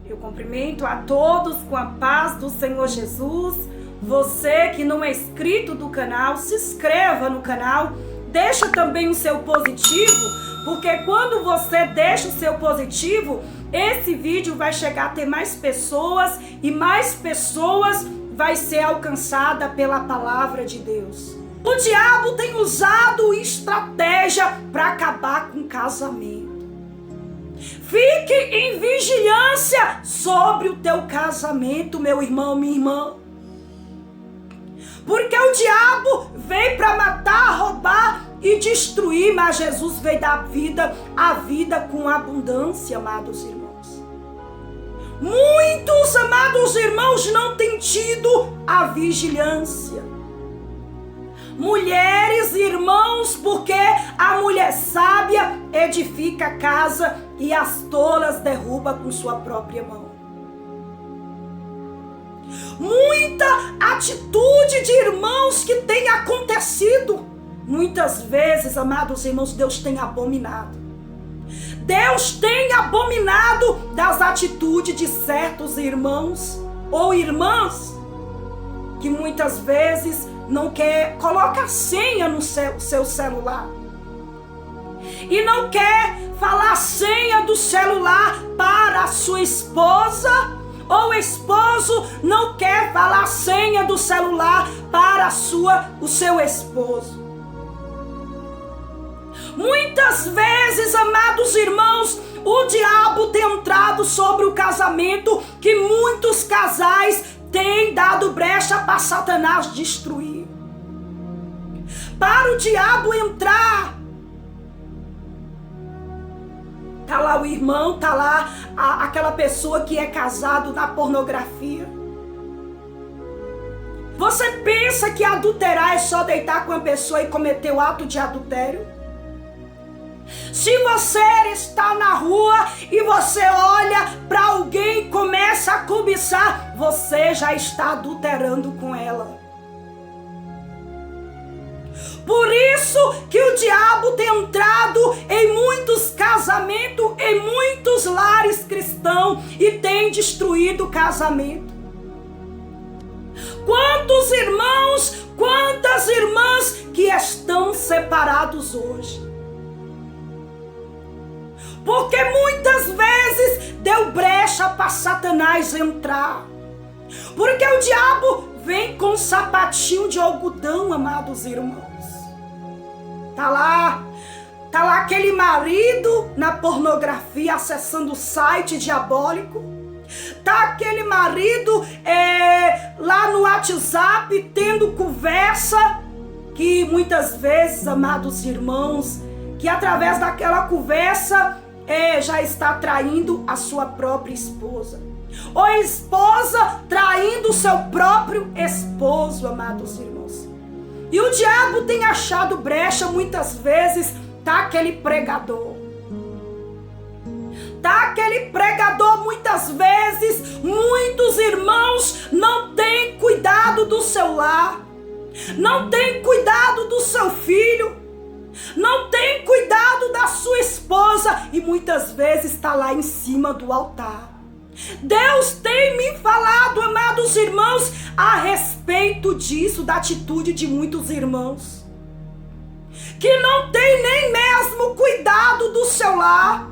Eu cumprimento a todos com a paz do Senhor Jesus. Você que não é inscrito do canal, se inscreva no canal, deixa também o seu positivo, porque quando você deixa o seu positivo, esse vídeo vai chegar a ter mais pessoas e mais pessoas vai ser alcançada pela palavra de Deus. O diabo tem usado estratégia para acabar com o casamento. Fique em vigilância sobre o teu casamento, meu irmão, minha irmã. Porque o diabo veio para matar, roubar e destruir, mas Jesus veio dar vida, a vida com abundância, amados irmãos. Muitos, amados irmãos, não têm tido a vigilância. Mulheres e irmãos, porque a mulher sábia edifica a casa e as tolas derruba com sua própria mão. Muita atitude de irmãos que tem acontecido. Muitas vezes, amados irmãos, Deus tem abominado. Deus tem abominado das atitudes de certos irmãos ou irmãs que muitas vezes não quer, coloca a senha no seu celular. E não quer falar a senha do celular para a sua esposa, ou o esposo não quer falar a senha do celular para o seu esposo. Muitas vezes, amados irmãos, o diabo tem entrado sobre o casamento, que muitos casais têm dado brecha para Satanás destruir. Para o diabo entrar. Tá lá o irmão, tá lá aquela pessoa que é casado na pornografia. Você pensa que adulterar é só deitar com a pessoa e cometer o ato de adultério? Se você está na rua e você olha para alguém e começa a cobiçar, você já está adulterando com ela. Por isso que o diabo tem entrado em muitos casamentos, em muitos lares cristãos e tem destruído o casamento. Quantos irmãos, quantas irmãs que estão separados hoje? Porque muitas vezes deu brecha para Satanás entrar. Porque o diabo vem com um sapatinho de algodão, amados irmãos. Tá lá aquele marido na pornografia acessando o site diabólico. Tá aquele marido lá no WhatsApp tendo conversa, que muitas vezes, amados irmãos, que através daquela conversa já está traindo a sua própria esposa. Ou a esposa traindo o seu próprio esposo, amados irmãos. E o diabo tem achado brecha muitas vezes, tá aquele pregador. Tá aquele pregador muitas vezes, muitos irmãos não têm cuidado do seu lar, não têm cuidado do seu filho, não tem cuidado da sua esposa e muitas vezes está lá em cima do altar. Deus tem me falado, amados irmãos, a respeito disso, da atitude de muitos irmãos que não tem nem mesmo cuidado do seu lar.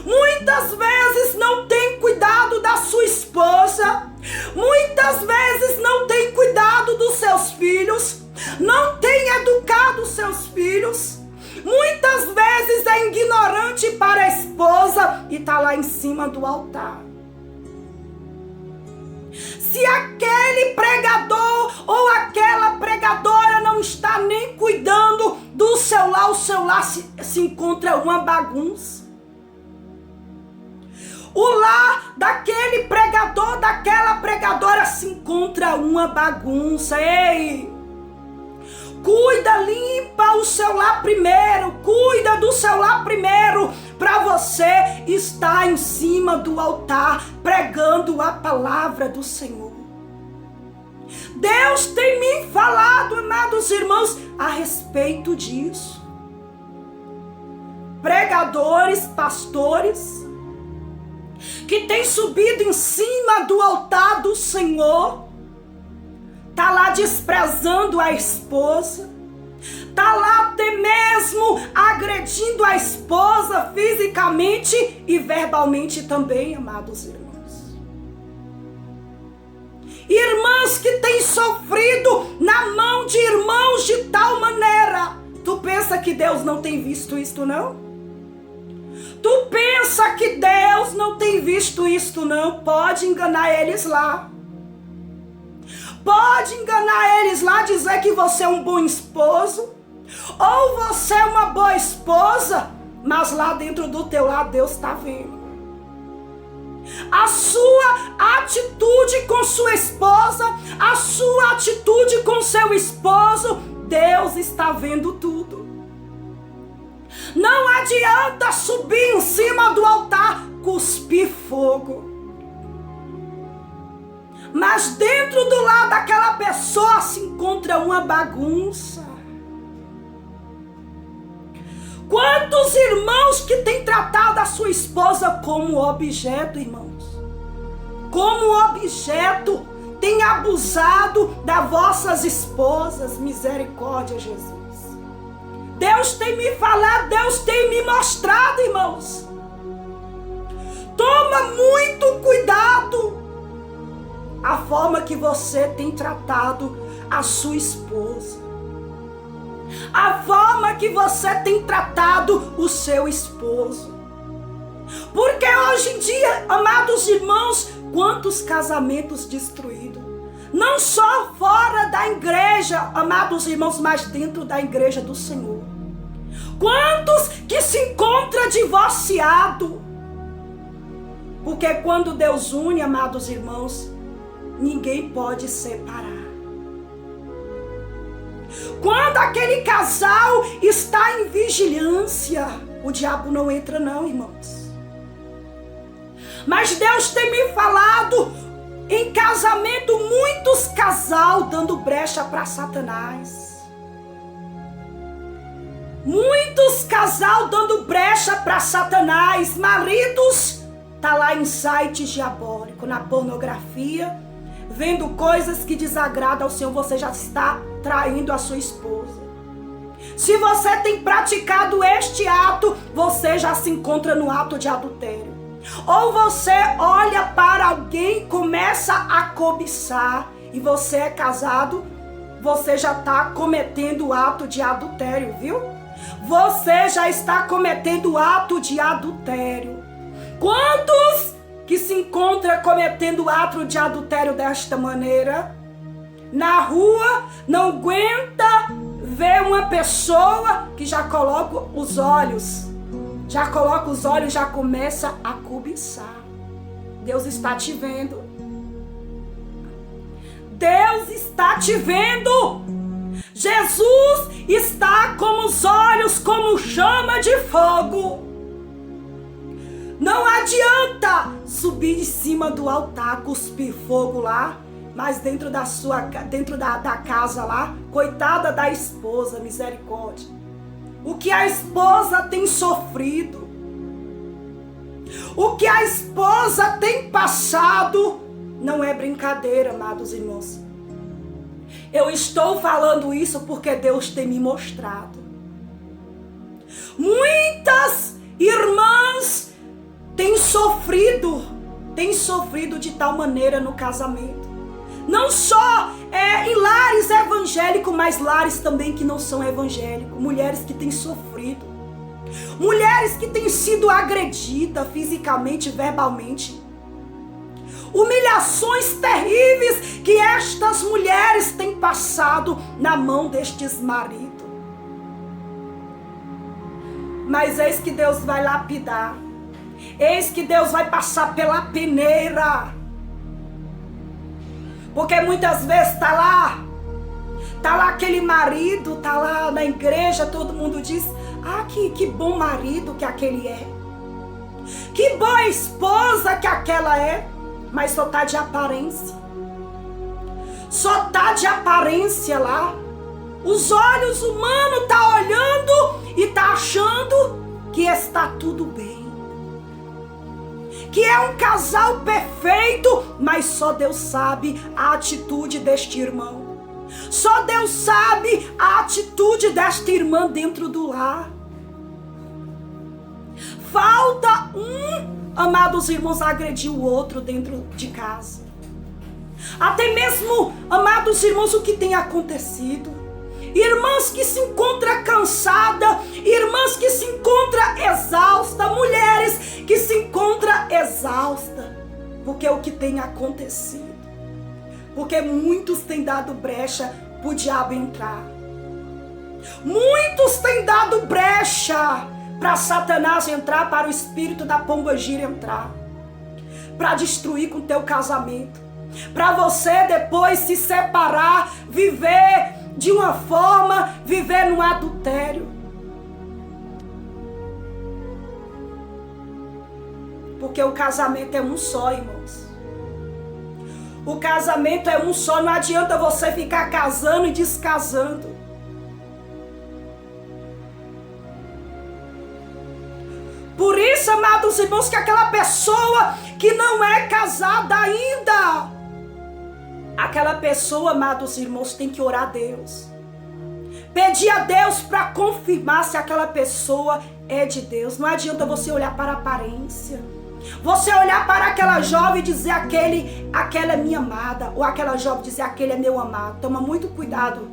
Muitas vezes não tem cuidado da sua esposa, muitas vezes não tem cuidado dos seus filhos, não tem educado os seus filhos. Muitas vezes é ignorante para a esposa e está lá em cima do altar. Se aquele pregador ou aquela pregadora não está nem cuidando do seu lar, o seu lar se encontra uma bagunça. O lar daquele pregador, daquela pregadora se encontra uma bagunça. Ei! Cuida, limpa o seu lar primeiro, cuida do seu lar primeiro, para você estar em cima do altar, pregando a palavra do Senhor. Deus tem me falado, amados irmãos, a respeito disso. Pregadores, pastores, que tem subido em cima do altar do Senhor, está lá desprezando a esposa, está lá até mesmo agredindo a esposa fisicamente e verbalmente também, amados irmãos. Irmãs que têm sofrido na mão de irmãos de tal maneira. Tu pensa que Deus não tem visto isto, não? Tu pensa que Deus não tem visto isto, não? Pode enganar eles lá. Pode enganar eles lá, dizer que você é um bom esposo, ou você é uma boa esposa, mas lá dentro do teu lar Deus está vendo. A sua atitude com sua esposa, a sua atitude com seu esposo, Deus está vendo tudo. Não adianta subir em cima do altar, cuspir fogo. Mas dentro do lar daquela pessoa se encontra uma bagunça. Quantos irmãos que têm tratado a sua esposa como objeto, irmãos? Como objeto, têm abusado das vossas esposas. Misericórdia, Jesus. Deus tem me falado, Deus tem me mostrado, irmãos. Toma muito cuidado a forma que você tem tratado a sua esposa. A forma que você tem tratado o seu esposo. Porque hoje em dia, amados irmãos, quantos casamentos destruídos. Não só fora da igreja, amados irmãos, mas dentro da igreja do Senhor. Quantos que se encontram divorciados. Porque quando Deus une, amados irmãos, ninguém pode separar. Quando aquele casal está em vigilância, o diabo não entra não, irmãos. Mas Deus tem me falado em casamento, muitos casal dando brecha para Satanás. Muitos casal dando brecha para Satanás. Maridos tá lá em site diabólico, na pornografia, vendo coisas que desagradam ao Senhor. Você já está traindo a sua esposa. Se você tem praticado este ato, você já se encontra no ato de adultério. Ou você olha para alguém, começa a cobiçar, e você é casado, você já está cometendo o ato de adultério, viu? Você já está cometendo o ato de adultério. Quantos que se encontram cometendo o ato de adultério desta maneira? Na rua, não aguenta ver uma pessoa que já coloca os olhos, já começa a cobiçar. Deus está te vendo. Deus está te vendo. Jesus está com os olhos como chama de fogo. Não adianta subir em cima do altar, cuspir fogo lá, mas dentro da casa lá, coitada da esposa, misericórdia. O que a esposa tem sofrido, o que a esposa tem passado, não é brincadeira, amados irmãos. Eu estou falando isso porque Deus tem me mostrado. Muitas irmãs têm sofrido de tal maneira no casamento. Não só em lares evangélicos, mas lares também que não são evangélicos. Mulheres que têm sofrido. Mulheres que têm sido agredidas fisicamente, verbalmente. Humilhações terríveis que estas mulheres têm passado na mão destes maridos. Mas eis que Deus vai lapidar. Eis que Deus vai passar pela peneira. Porque muitas vezes tá lá aquele marido, tá lá na igreja, todo mundo diz: ah, que bom marido que aquele é. Que boa esposa que aquela é. Mas só tá de aparência. Só tá de aparência lá. Os olhos humanos tá olhando e tá achando que está tudo bem. que é um casal perfeito, mas só Deus sabe a atitude deste irmão. Só Deus sabe a atitude desta irmã dentro do lar. Falta amados irmãos, agredir o outro dentro de casa. Até mesmo, amados irmãos, o que tem acontecido? Irmãs que se encontram cansadas, irmãs que se encontram exaustas, mulheres que se encontram exaustas. Porque é o que tem acontecido. Porque muitos têm dado brecha para o diabo entrar. Muitos têm dado brecha para Satanás entrar, para o espírito da pombagira entrar. Para destruir com o teu casamento. Para você depois se separar, viver de uma forma, viver no adultério. Porque o casamento é um só, irmãos. O casamento é um só, não adianta você ficar casando e descasando. Por isso, amados irmãos, que aquela pessoa que não é casada ainda, aquela pessoa, amados irmãos, tem que orar a Deus. Pedir a Deus para confirmar se aquela pessoa é de Deus. Não adianta você olhar para a aparência. Você olhar para aquela jovem e dizer aquela é minha amada. Ou aquela jovem dizer aquele é meu amado. Toma muito cuidado.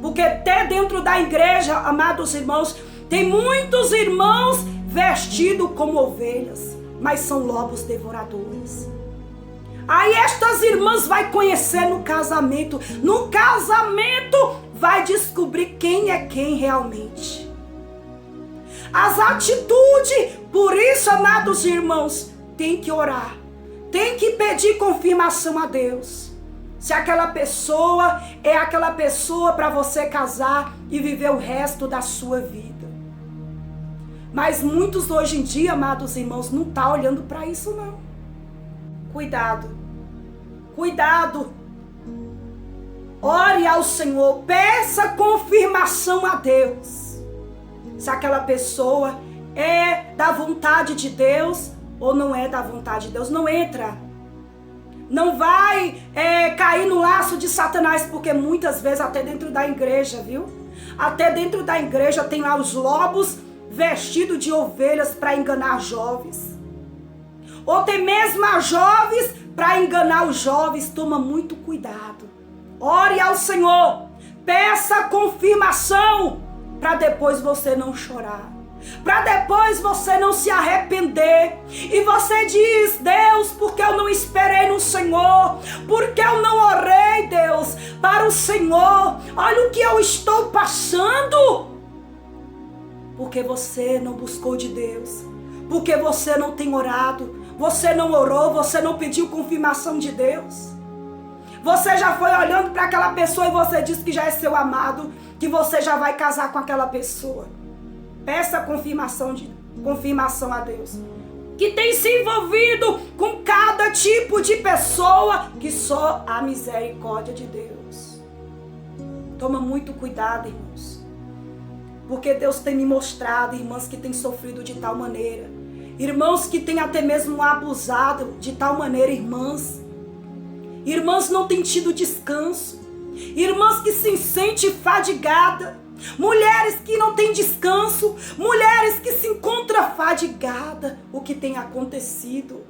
Porque até dentro da igreja, amados irmãos, tem muitos irmãos vestidos como ovelhas, mas são lobos devoradores. Aí estas irmãs vai conhecer no casamento. No casamento vai descobrir quem é quem realmente. As atitudes, por isso, amados irmãos, tem que orar. Tem que pedir confirmação a Deus. Se aquela pessoa é aquela pessoa para você casar e viver o resto da sua vida. Mas muitos hoje em dia, amados irmãos, não estão olhando para isso não. Cuidado. Cuidado. Ore ao Senhor. Peça confirmação a Deus. Se aquela pessoa é da vontade de Deus ou não é da vontade de Deus. Não entra. Não vai cair no laço de Satanás. Porque muitas vezes até dentro da igreja, viu? Até dentro da igreja tem lá os lobos vestidos de ovelhas para enganar jovens. Ou tem mesmo as jovens para enganar os jovens. Toma muito cuidado. Ore ao Senhor. Peça confirmação para depois você não chorar. Para depois você não se arrepender. E você diz: Deus, porque eu não esperei no Senhor? Porque eu não orei, Deus, para o Senhor? Olha o que eu estou passando. Porque você não buscou de Deus. Porque você não tem orado. Você não orou, você não pediu confirmação de Deus. Você já foi olhando para aquela pessoa e você disse que já é seu amado, que você já vai casar com aquela pessoa. Peça confirmação a Deus. Que tem se envolvido com cada tipo de pessoa, que só a misericórdia de Deus. Toma muito cuidado, irmãos. Porque Deus tem me mostrado irmãs que têm sofrido de tal maneira. Irmãos que têm até mesmo abusado de tal maneira, irmãs. Irmãs não têm tido descanso. Irmãs que se sentem fadigadas. Mulheres que não têm descanso. Mulheres que se encontram fadigadas. O que tem acontecido?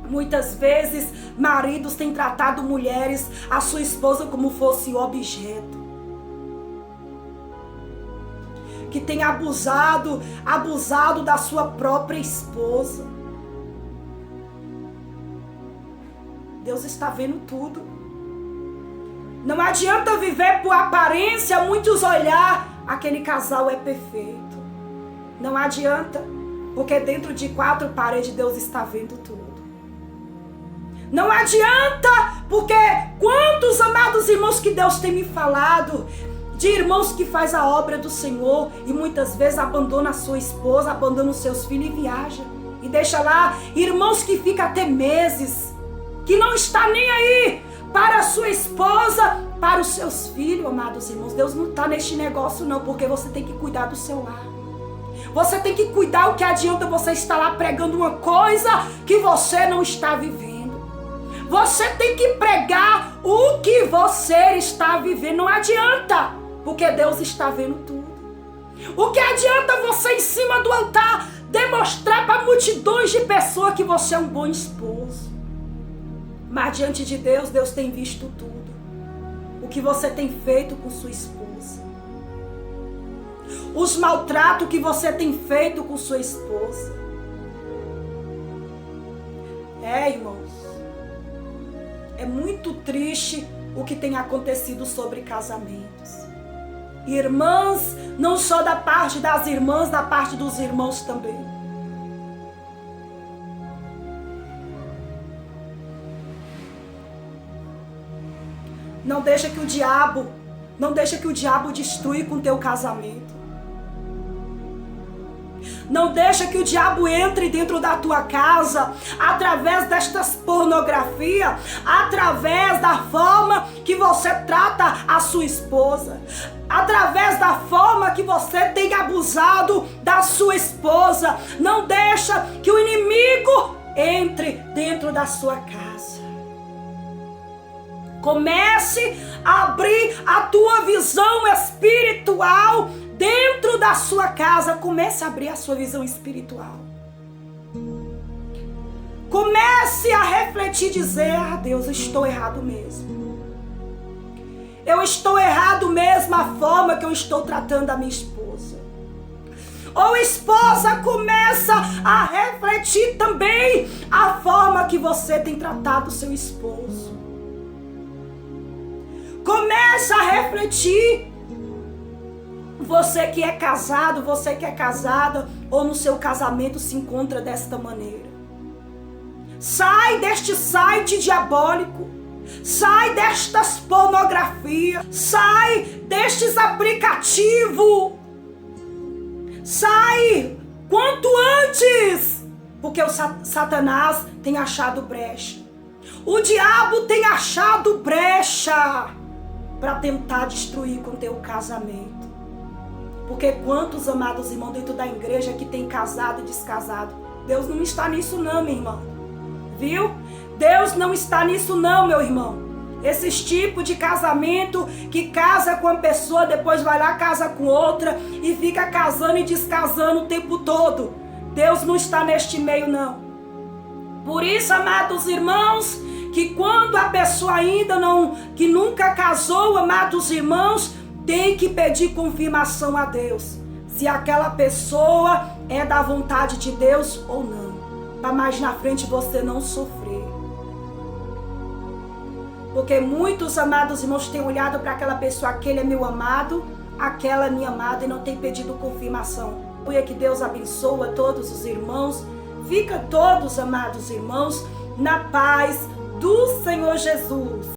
Muitas vezes, maridos têm tratado mulheres, a sua esposa, como fosse objeto. Que tem abusado da sua própria esposa. Deus está vendo tudo. Não adianta viver por aparência, muitos olhar, aquele casal é perfeito. Não adianta, porque dentro de 4 paredes Deus está vendo tudo. Não adianta, porque quantos amados irmãos que Deus tem me falado, de irmãos que faz a obra do Senhor e muitas vezes abandona a sua esposa, abandona os seus filhos e viaja. E deixa lá irmãos que ficam até meses, que não está nem aí para a sua esposa, para os seus filhos, amados irmãos. Deus não está neste negócio não, porque você tem que cuidar do seu lar. Você tem que cuidar. O que adianta você estar lá pregando uma coisa que você não está vivendo? Você tem que pregar o que você está vivendo. Não adianta, porque Deus está vendo tudo. O que adianta você em cima do altar demonstrar para multidões de pessoas que você é um bom esposo? Mas diante de Deus, Deus tem visto tudo. O que você tem feito com sua esposa. Os maltratos que você tem feito com sua esposa. Irmãos. É muito triste o que tem acontecido sobre casamentos. Irmãs, não só da parte das irmãs, da parte dos irmãos também. Não deixa que o diabo destrua com teu casamento. Não deixa que o diabo entre dentro da tua casa através destas pornografias, através da forma que você trata a sua esposa, através da forma que você tem abusado da sua esposa. Não deixa que o inimigo entre dentro da sua casa. Comece a abrir a tua visão espiritual dentro da sua casa. Comece a abrir a sua visão espiritual. Comece a refletir e dizer: Deus, eu estou errado mesmo. Eu estou errado mesmo a forma que eu estou tratando a minha esposa. Ou esposa, começa a refletir também a forma que você tem tratado o seu esposo. Começa a refletir. Você que é casado, você que é casada, ou no seu casamento se encontra desta maneira. Sai deste site diabólico. Sai destas pornografias. Sai destes aplicativos. Sai quanto antes. Porque o Satanás tem achado brecha. O diabo tem achado brecha para tentar destruir com teu casamento. Porque quantos, amados irmãos, dentro da igreja que tem casado e descasado? Deus não está nisso não, minha irmã. Viu? Deus não está nisso não, meu irmão. Esses tipos de casamento que casa com uma pessoa, depois vai lá, casa com outra e fica casando e descasando o tempo todo. Deus não está neste meio não. Por isso, amados irmãos, que quando a pessoa ainda que nunca casou, amados irmãos, tem que pedir confirmação a Deus. Se aquela pessoa é da vontade de Deus ou não. Para mais na frente você não sofrer. Porque muitos, amados irmãos, têm olhado para aquela pessoa, aquele é meu amado, aquela é minha amada, e não tem pedido confirmação. Que Deus abençoa todos os irmãos. Fica todos, amados irmãos, na paz do Senhor Jesus.